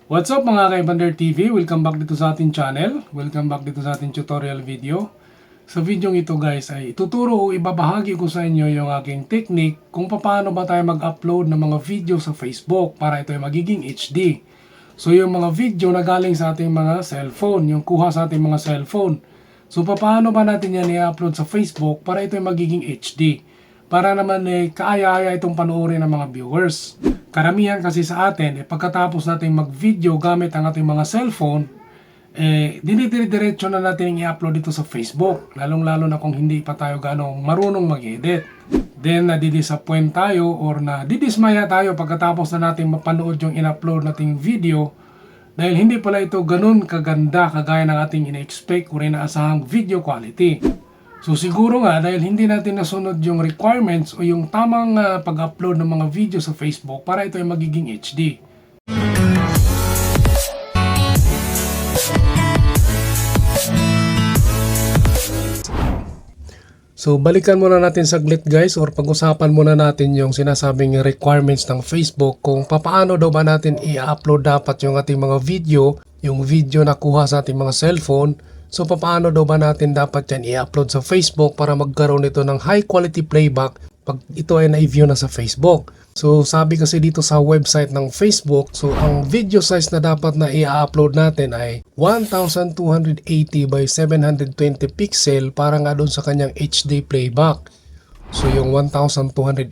What's up mga Kaibander TV? Welcome back dito sa ating channel. Welcome back dito sa ating tutorial video. Sa video ito guys ay ituturo o ibabahagi ko sa inyo yung aking technique kung paano ba tayo mag-upload ng mga video sa Facebook para ito ay magiging HD. So yung mga video na galing sa ating mga cellphone, yung kuha sa ating mga cellphone. So paano ba natin yan i-upload sa Facebook para ito ay magiging HD? Para naman kaaya-aya itong panoorin ng mga viewers. Karamihan kasi sa atin, pagkatapos natin mag-video gamit ang ating mga cellphone, dinidire-diretso na natin i-upload dito sa Facebook. Lalong-lalo na kung hindi pa tayo gano'ng marunong mag-edit. Then, nadidisappoint tayo or nadidismaya tayo pagkatapos na natin mapanood yung in-upload nating video dahil hindi pala ito ganun kaganda kagaya ng ating ina-expect o inaasahang video quality. So siguro nga dahil hindi natin nasunod yung requirements o yung tamang pag-upload ng mga video sa Facebook para ito ay magiging HD. So balikan muna natin saglit guys or pag-usapan muna natin yung sinasabing requirements ng Facebook kung paano daw ba natin i-upload dapat yung ating mga video, yung video na kuha sa ating mga cellphone. So paano daw ba natin dapat yan i-upload sa Facebook para magkaroon ito ng high quality playback pag ito ay na-view na sa Facebook. So sabi kasi dito sa website ng Facebook, so ang video size na dapat na i-upload natin ay 1280 by 720 pixel para nga doon sa kanyang HD playback. So yung 1280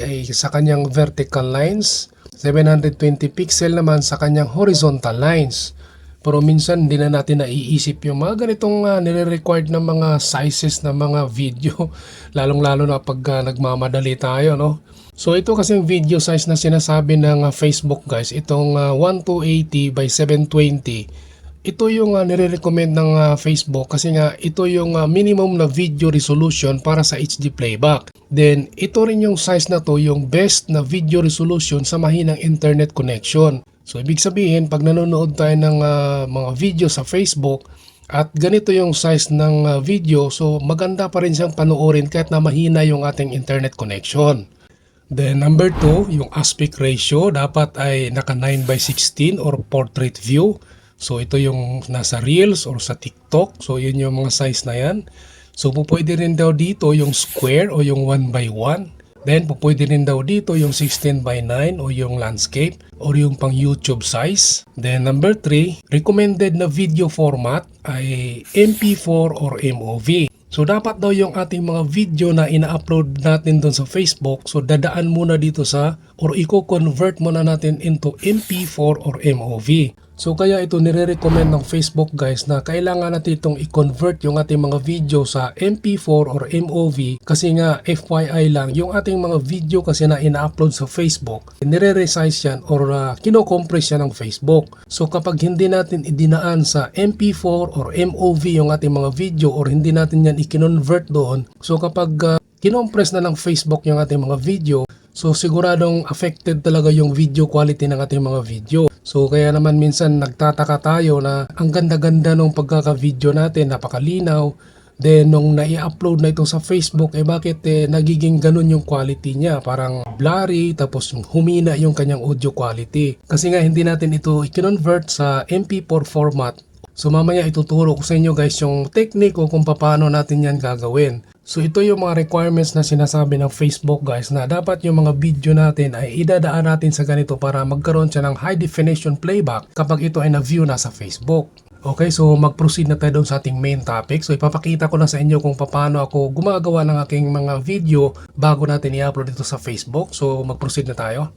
ay sa kanyang vertical lines, 720 pixel naman sa kanyang horizontal lines. Pero minsan hindi na natin naiisip yung mga ganitong nire-required ng mga sizes ng mga video. Lalong-lalo na pag nagmamadali tayo, no? So ito kasi yung video size na sinasabi ng Facebook guys, itong 1280 by 720. Ito yung nire-recommend ng Facebook kasi nga ito yung minimum na video resolution para sa HD playback. Then ito rin yung size na to, yung best na video resolution sa mahinang internet connection. So ibig sabihin pag nanonood tayo ng mga video sa Facebook at ganito yung size ng video, so maganda pa rin siyang panoorin kahit na mahina yung ating internet connection. Then number 2, yung aspect ratio dapat ay naka 9 by 16 or portrait view. So ito yung nasa Reels or sa TikTok. So yun yung mga size na yan. So pwede rin daw dito yung square o yung 1 by 1. Then pwede rin daw dito yung 16 by 9 o yung landscape or yung pang YouTube size. Then number 3, recommended na video format ay MP4 or MOV. So dapat daw yung ating mga video na ina-upload natin doon sa Facebook, so dadaan muna dito sa or i-convert muna natin into MP4 or MOV. So kaya ito nire-recommend ng Facebook guys na kailangan natin itong i-convert yung ating mga video sa MP4 or MOV kasi nga FYI lang yung ating mga video kasi na ina-upload sa Facebook, nire-resize yan or kino-compress yan ng Facebook. So kapag hindi natin idinaan sa MP4 or MOV yung ating mga video or hindi natin yan i-convert doon, so kapag kinompress na ng Facebook yung ating mga video, so siguradong affected talaga yung video quality ng ating mga video. So kaya naman minsan nagtataka tayo na ang ganda-ganda nung pagkaka-video natin, napakalinaw. Then nung nai-upload na ito sa Facebook, bakit nagiging ganun yung quality niya? Parang blurry, tapos humina yung kanyang audio quality. Kasi nga hindi natin ito i-convert sa MP4 format. So mamaya ituturo ko sa inyo guys yung technique o kung paano natin yan gagawin. So ito yung mga requirements na sinasabi ng Facebook guys na dapat yung mga video natin ay idadaan natin sa ganito para magkaroon siya ng high definition playback kapag ito ay na-view na sa Facebook. Okay, so mag-proceed na tayo doon sa ating main topic. So ipapakita ko na sa inyo kung paano ako gumagawa ng aking mga video bago natin i-upload ito sa Facebook. So mag-proceed na tayo.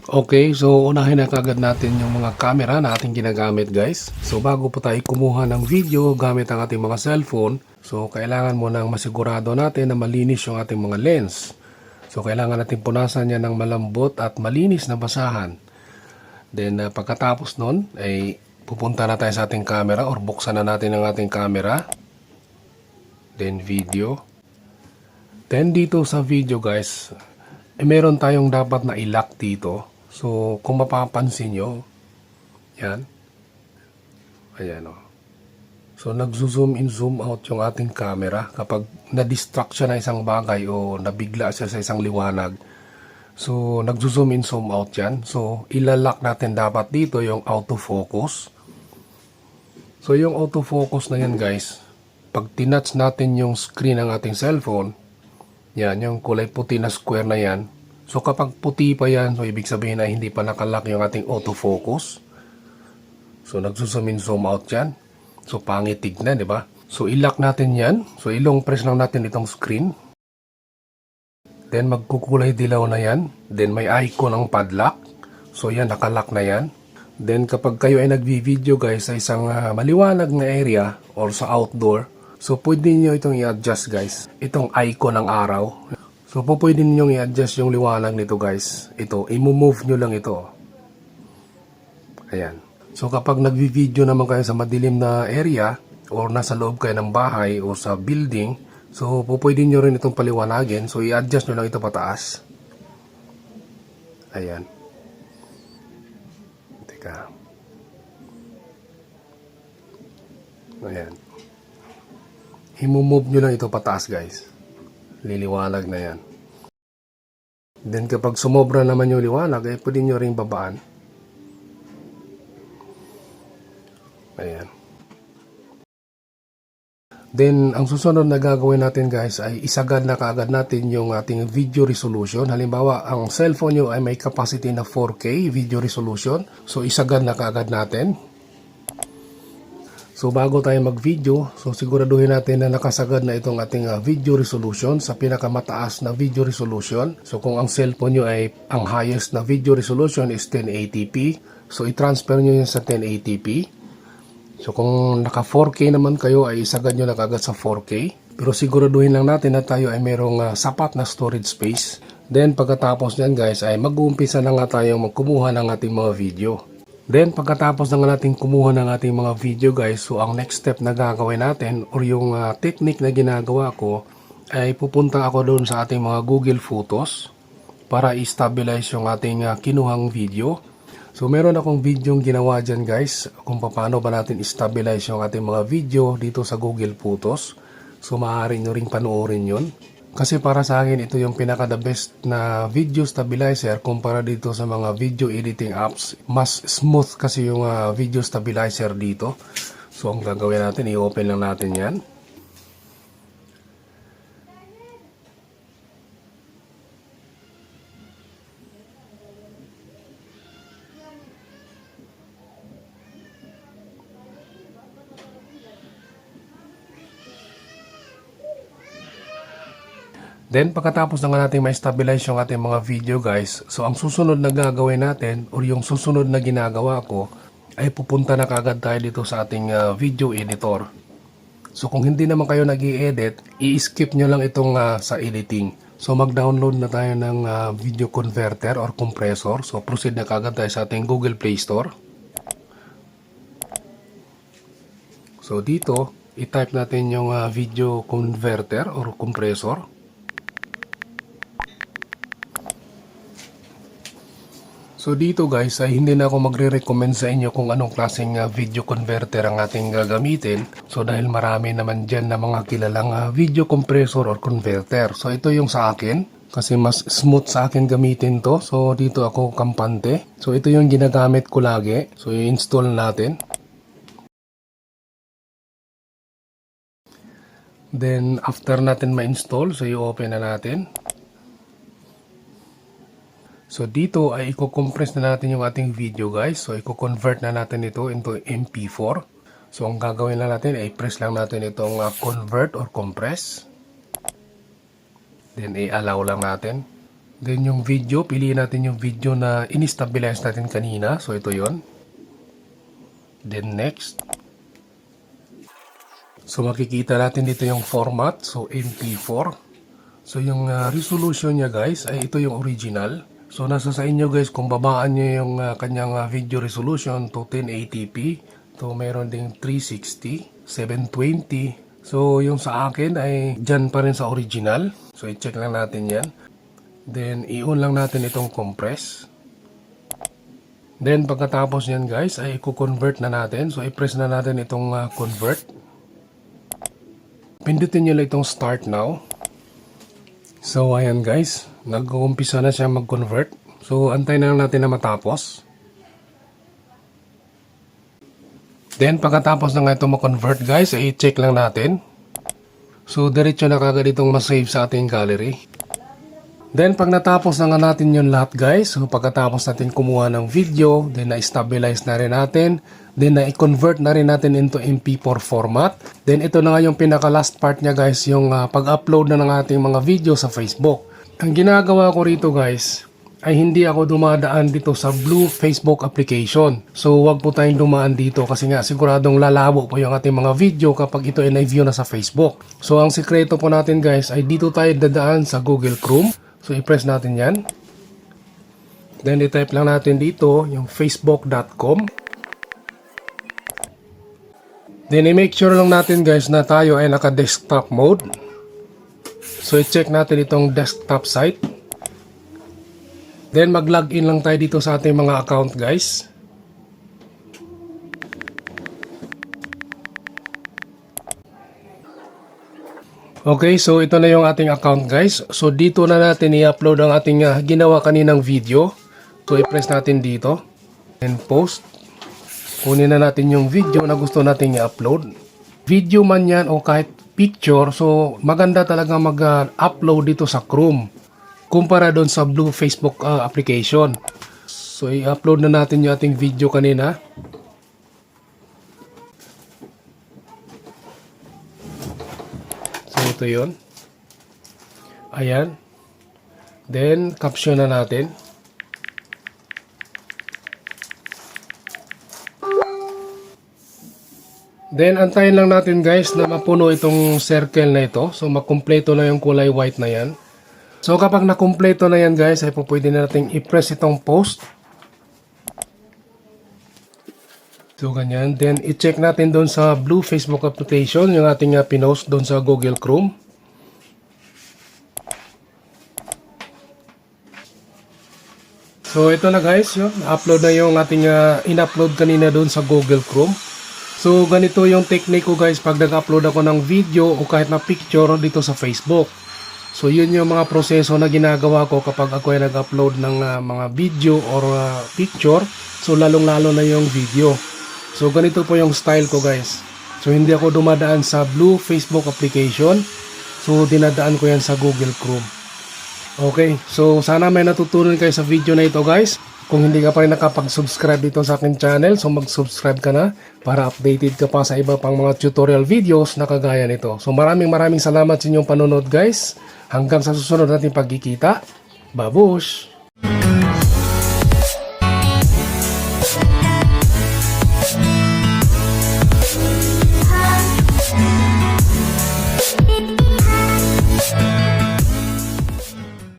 Okay, so unahin na kagad natin yung mga camera na ating ginagamit guys. So bago po tayo kumuha ng video gamit ang ating mga cellphone, so kailangan muna masigurado natin na malinis yung ating mga lens. So kailangan natin punasan yan ng malambot at malinis na basahan. Then pagkatapos nun ay pupunta na tayo sa ating camera or buksan na natin ang ating camera. Then video. Then dito sa video guys, meron tayong dapat na i-lock dito. So, kung mapapansin nyo, yan. Ayan o. So, nag-zoom in, zoom out yung ating camera. Kapag na-distract siya na isang bagay o nabigla siya sa isang liwanag, So, nagzo-zoom in, zoom out yan. So, ilalock natin dapat dito yung autofocus. So, yung autofocus na yan guys, pag tinouch natin yung screen ng ating cellphone, yan, yung kulay puti na square na yan. So, kapag puti pa yan, so ibig sabihin na hindi pa nakalock yung ating autofocus. So, nagzo-zoom in, zoom out yan. So, pangit tignan, di ba? So, i-lock natin yan. So, ilong press lang natin itong screen. Then magkukulay dilaw na yan. Then may icon ng padlock. So yan, nakalock na yan. Then kapag kayo ay nagvi-video guys sa isang maliwanag na area or sa outdoor, so pwede niyo itong i-adjust guys. Itong icon ng araw. So pwede niyo i-adjust yung liwanag nito guys. Ito, i-move nyo lang ito. Ayan. So kapag nagvi-video naman kayo sa madilim na area or nasa loob kayo ng bahay o sa building, so, pwede nyo rin itong paliwanagin. So, i-adjust nyo lang ito pataas. Ayan. Teka. Ayan. I-move nyo lang ito pataas, guys. Liliwanag na yan. Then, kapag sumobra naman yung liwanag, pwede nyo rin babaan. Ayan. Then, ang susunod na gagawin natin guys ay isagad na kaagad natin yung ating video resolution. Halimbawa, ang cellphone nyo ay may capacity na 4K video resolution. So, isagad na kaagad natin. So, bago tayo mag-video, so siguraduhin natin na nakasagad na itong ating video resolution sa pinakamataas na video resolution. So, kung ang cellphone nyo ay ang highest na video resolution is 1080p, so i-transfer nyo yun sa 1080p. So kung naka 4K naman kayo ay isagad nyo na kagad sa 4K. Pero siguraduhin lang natin na tayo ay merong sapat na storage space. Then pagkatapos nyan guys ay mag-uumpisa na nga tayong magkumuha ng ating mga video. Then pagkatapos na nga natin kumuha ng ating mga video guys, so ang next step na gagawin natin or yung technique na ginagawa ko ay pupunta ako doon sa ating mga Google Photos para i-stabilize yung ating kinuhang video. So meron akong video ginawa dyan guys kung paano ba natin i-stabilize yung ating mga video dito sa Google Photos. So maaari nyo ring panoorin yun. Kasi para sa akin ito yung pinaka the best na video stabilizer kumpara dito sa mga video editing apps. Mas smooth kasi yung video stabilizer dito. So ang gagawin natin, i-open lang natin yan. Then pagkatapos na nga natin ma-stabilize yung ating mga video guys, so ang susunod na gagawin natin or yung susunod na ginagawa ko ay pupunta na kagad tayo dito sa ating video editor. So kung hindi naman kayo nag-i-edit, i-skip nyo lang itong sa editing. So mag-download na tayo ng video converter or compressor. So proceed na kagad tayo sa ating Google Play Store. So dito, i-type natin yung video converter or compressor. So dito guys ay hindi na ako magre-recommend sa inyo kung anong klaseng video converter ang ating gagamitin. So dahil marami naman dyan na mga kilalang video compressor or converter. So ito yung sa akin kasi mas smooth sa akin gamitin to. So dito ako kampante. So ito yung ginagamit ko lagi. So i-install natin. Then after natin ma-install, so i-open na natin. So dito ay i-compress na natin yung ating video guys. So i-convert na natin ito into MP4. So ang gagawin na natin ay press lang natin itong convert or compress. Then i-allow lang natin. Then yung video, piliin natin yung video na in-stabilize natin kanina. So ito yon. Then next. So makikita natin dito yung format. So MP4. So yung resolution niya guys ay ito yung original. So nasa sa inyo guys kung babaan nyo yung kanyang video resolution to 1080p. So meron ding 360, 720. So yung sa akin ay dyan pa rin sa original. So i-check lang natin yan. Then i-on lang natin itong compress. Then pagkatapos yan guys ay i-convert na natin. So i-press na natin itong convert. Pindutin nyo lang itong start now. So ayan guys, nag-uumpisa na siya mag-convert. So antay na lang natin na matapos. Then pagkatapos na nga ito ma-convert guys, ay i-check lang natin. So diretso na kagad itong ma-save sa ating gallery. Then pag natapos na nga natin yun lahat guys, so pagkatapos natin kumuha ng video, then na-stabilize na rin natin, then na-convert na rin natin into MP4 format. Then ito na nga yung pinaka last part niya guys, yung pag-upload na ng ating mga video sa Facebook. Ang ginagawa ko rito guys, ay hindi ako dumadaan dito sa Blue Facebook application. So wag po tayong dumaan dito kasi nga siguradong lalabo po yung ating mga video kapag ito ay na-view na sa Facebook. So ang sikreto po natin guys ay dito tayo dadaan sa Google Chrome. So i-press natin yan. Then i-type lang natin dito yung facebook.com. Then i-make sure lang natin guys na tayo ay naka-desktop mode. So i-check natin itong desktop site. Then mag-login lang tayo dito sa ating mga account guys. Okay, so ito na yung ating account guys. So dito na natin i-upload ang ating ginawa kaninang video. So i-press natin dito. And post. Kunin na natin yung video na gusto nating i-upload. Video man yan o kahit picture. So maganda talaga mag-upload dito sa Chrome. Kumpara doon sa Blue Facebook application. So i-upload na natin yung ating video kanina. So ito yun. Ayan. Then caption na natin. Then antayin lang natin guys na mapuno itong circle na ito. So makumpleto na yung kulay white na yan. So kapag nakumpleto na yan guys, ay po pwede na natin i-press itong post. So ganyan. Then i-check natin doon sa Blue Facebook application yung ating pinost doon sa Google Chrome. So ito na guys, yun. Upload na yung ating in-upload kanina doon sa Google Chrome. So ganito yung technique ko guys pag nag-upload ako ng video o kahit na picture dito sa Facebook. So yun yung mga proseso na ginagawa ko kapag ako ay nag-upload ng mga video or picture. So lalong lalo na yung video. So ganito po yung style ko guys. So hindi ako dumadaan sa Blue Facebook application. So dinadaan ko yan sa Google Chrome. Okay, so sana may natutunan kayo sa video na ito guys. Kung hindi ka pa rin nakapag-subscribe dito sa aking channel, so mag-subscribe ka na para updated ka pa sa iba pang mga tutorial videos na kagaya nito. So maraming salamat sa inyong panonood guys. Hanggang sa susunod nating pagkikita. Babush!